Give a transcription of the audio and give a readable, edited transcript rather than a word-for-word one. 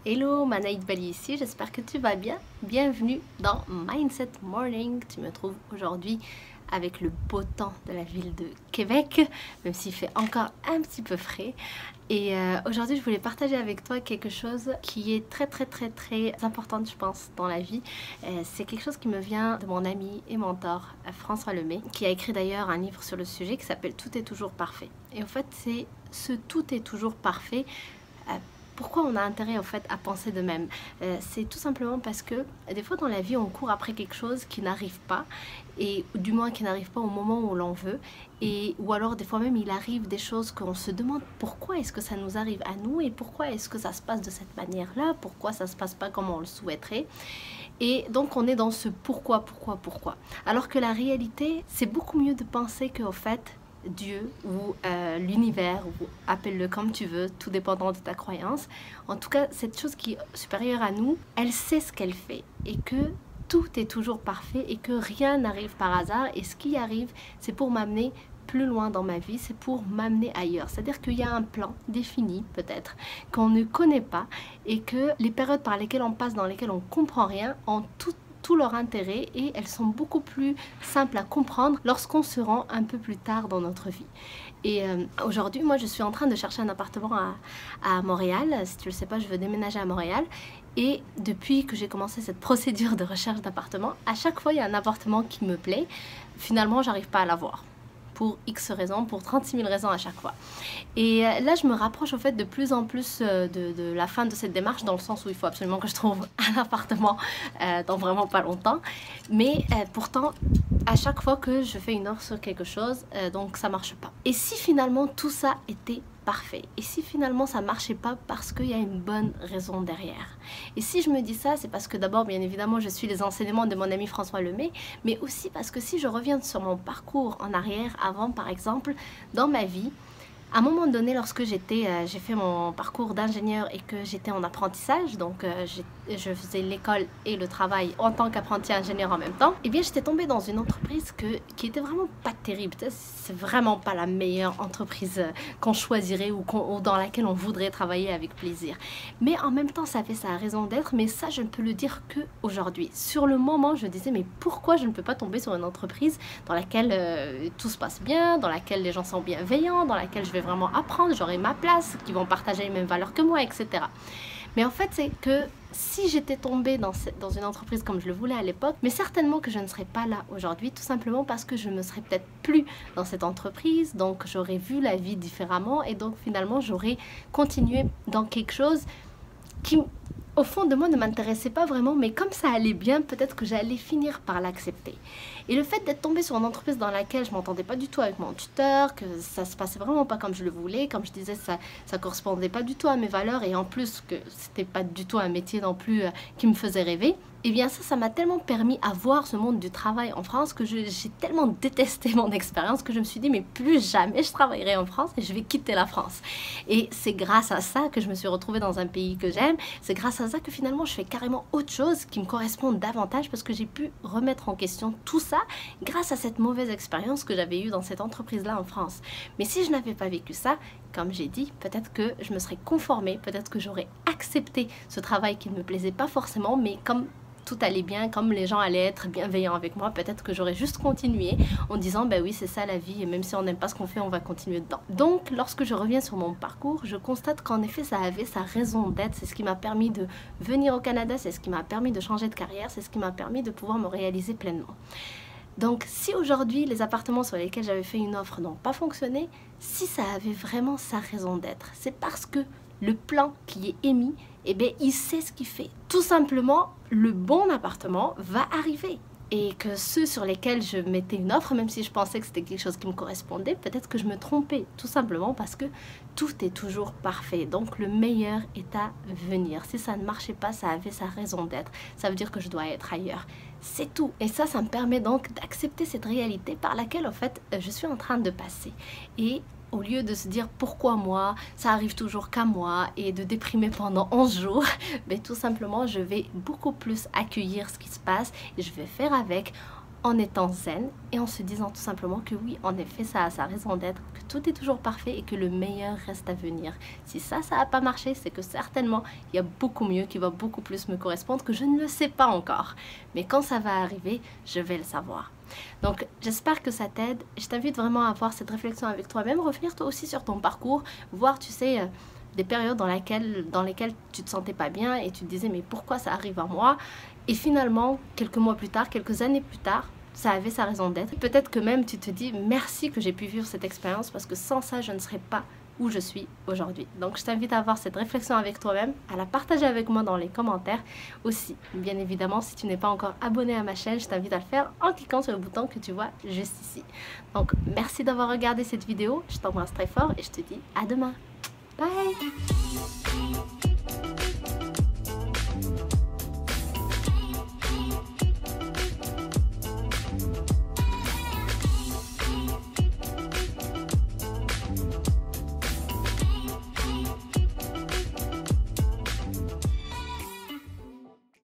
Hello, Manaïd Bali ici, j'espère que tu vas bien. Bienvenue dans Mindset Morning. Tu me trouves aujourd'hui avec le beau temps de la ville de Québec, même s'il fait encore un petit peu frais. Et aujourd'hui, je voulais partager avec toi quelque chose qui est très important, je pense, dans la vie. C'est quelque chose qui me vient de mon ami et mentor, François Lemay, qui a écrit d'ailleurs un livre sur le sujet qui s'appelle Tout est toujours parfait. Et en fait, c'est ce tout est toujours parfait. Pourquoi on a intérêt en fait à penser de même? C'est tout simplement parce que des fois dans la vie on court après quelque chose qui n'arrive pas, et du moins qui n'arrive pas au moment où l'on veut, ou alors des fois même il arrive des choses qu'on se demande pourquoi est-ce que ça nous arrive à nous et pourquoi est-ce que ça se passe de cette manière-là, pourquoi ça se passe pas comme on le souhaiterait. Et donc on est dans ce pourquoi. Alors que la réalité, c'est beaucoup mieux de penser qu'en fait Dieu ou l'univers, ou appelle-le comme tu veux, tout dépendant de ta croyance. En tout cas, cette chose qui est supérieure à nous, elle sait ce qu'elle fait et que tout est toujours parfait et que rien n'arrive par hasard. Et ce qui arrive, c'est pour m'amener plus loin dans ma vie, c'est pour m'amener ailleurs. C'est-à-dire qu'il y a un plan défini, peut-être, qu'on ne connaît pas, et que les périodes par lesquelles on passe, dans lesquelles on ne comprend rien, ont tout leur intérêt, et elles sont beaucoup plus simples à comprendre lorsqu'on se rend un peu plus tard dans notre vie. Et aujourd'hui, moi, je suis en train de chercher un appartement à Montréal. Si tu le sais pas, je veux déménager à Montréal. Et depuis que j'ai commencé cette procédure de recherche d'appartement, à chaque fois, il y a un appartement qui me plaît. Finalement, j'arrive pas à l'avoir. Pour X raisons, pour 36 000 raisons à chaque fois. Et là, je me rapproche au fait de plus en plus de la fin de cette démarche, dans le sens où il faut absolument que je trouve un appartement dans vraiment pas longtemps. Mais pourtant, à chaque fois que je fais une offre sur quelque chose, donc ça marche pas. Et si finalement tout ça était parfait? Et si finalement ça marchait pas parce qu'il y a une bonne raison derrière? Et si je me dis ça, c'est parce que d'abord, bien évidemment, je suis les enseignements de mon ami François Lemay, mais aussi parce que si je reviens sur mon parcours en arrière, avant par exemple, dans ma vie, à un moment donné, lorsque j'ai fait mon parcours d'ingénieur et que j'étais en apprentissage, donc je faisais l'école et le travail en tant qu'apprenti ingénieur en même temps, et bien j'étais tombée dans une entreprise qui était vraiment pas terrible. C'est vraiment pas la meilleure entreprise qu'on choisirait ou dans laquelle on voudrait travailler avec plaisir. Mais en même temps, ça avait sa raison d'être, mais ça, je ne peux le dire qu'aujourd'hui. Sur le moment, je disais, mais pourquoi je ne peux pas tomber sur une entreprise dans laquelle tout se passe bien, dans laquelle les gens sont bienveillants, dans laquelle je vais vraiment apprendre, j'aurai ma place, qui vont partager les mêmes valeurs que moi, etc. Mais en fait, c'est que si j'étais tombée dans une entreprise comme je le voulais à l'époque, mais certainement que je ne serais pas là aujourd'hui, tout simplement parce que je ne me serais peut-être plus dans cette entreprise, donc j'aurais vu la vie différemment, et donc finalement j'aurais continué dans quelque chose qui, au fond de moi, ne m'intéressait pas vraiment, mais comme ça allait bien, peut-être que j'allais finir par l'accepter. Et le fait d'être tombée sur une entreprise dans laquelle je m'entendais pas du tout avec mon tuteur, que ça se passait vraiment pas comme je le voulais, comme je disais, ça correspondait pas du tout à mes valeurs, et en plus que c'était pas du tout un métier non plus qui me faisait rêver, et bien ça m'a tellement permis à voir ce monde du travail en France que j'ai tellement détesté mon expérience que je me suis dit, mais plus jamais je travaillerai en France et je vais quitter la France. Et c'est grâce à ça que je me suis retrouvée dans un pays que j'aime, c'est grâce à ça que finalement je fais carrément autre chose qui me correspond davantage, parce que j'ai pu remettre en question tout ça grâce à cette mauvaise expérience que j'avais eue dans cette entreprise-là en France. Mais si je n'avais pas vécu ça, comme j'ai dit, peut-être que je me serais conformée, peut-être que j'aurais accepté ce travail qui ne me plaisait pas forcément, mais comme tout allait bien, comme les gens allaient être bienveillants avec moi, peut-être que j'aurais juste continué en disant ben oui, c'est ça la vie, et même si on n'aime pas ce qu'on fait, on va continuer dedans. Donc lorsque je reviens sur mon parcours, je constate qu'en effet ça avait sa raison d'être. C'est ce qui m'a permis de venir au Canada, c'est ce qui m'a permis de changer de carrière, c'est ce qui m'a permis de pouvoir me réaliser pleinement. Donc si aujourd'hui les appartements sur lesquels j'avais fait une offre n'ont pas fonctionné, si ça avait vraiment sa raison d'être, c'est parce que le plan qui est émis, eh bien, il sait ce qu'il fait. Tout simplement, le bon appartement va arriver. Et que ceux sur lesquels je mettais une offre, même si je pensais que c'était quelque chose qui me correspondait, peut-être que je me trompais. Tout simplement parce que tout est toujours parfait. Donc le meilleur est à venir. Si ça ne marchait pas, ça avait sa raison d'être. Ça veut dire que je dois être ailleurs. C'est tout. Et ça me permet donc d'accepter cette réalité par laquelle, en fait, je suis en train de passer. Et au lieu de se dire pourquoi moi, ça arrive toujours qu'à moi, et de déprimer pendant 11 jours, mais tout simplement je vais beaucoup plus accueillir ce qui se passe et je vais faire avec, en étant zen et en se disant tout simplement que oui, en effet, ça a sa raison d'être, que tout est toujours parfait et que le meilleur reste à venir. Si ça n'a pas marché, c'est que certainement, il y a beaucoup mieux qui va beaucoup plus me correspondre que je ne le sais pas encore. Mais quand ça va arriver, je vais le savoir. Donc, j'espère que ça t'aide. Je t'invite vraiment à avoir cette réflexion avec toi-même, revenir toi aussi sur ton parcours, voir, tu sais, des périodes dans lesquelles tu te sentais pas bien et tu te disais mais pourquoi ça arrive à moi? Et finalement, quelques mois plus tard, quelques années plus tard, ça avait sa raison d'être. Peut-être que même tu te dis merci que j'ai pu vivre cette expérience parce que sans ça, je ne serais pas où je suis aujourd'hui. Donc je t'invite à avoir cette réflexion avec toi-même, à la partager avec moi dans les commentaires. Aussi, bien évidemment, si tu n'es pas encore abonné à ma chaîne, je t'invite à le faire en cliquant sur le bouton que tu vois juste ici. Donc merci d'avoir regardé cette vidéo, je t'embrasse très fort et je te dis à demain. Bye!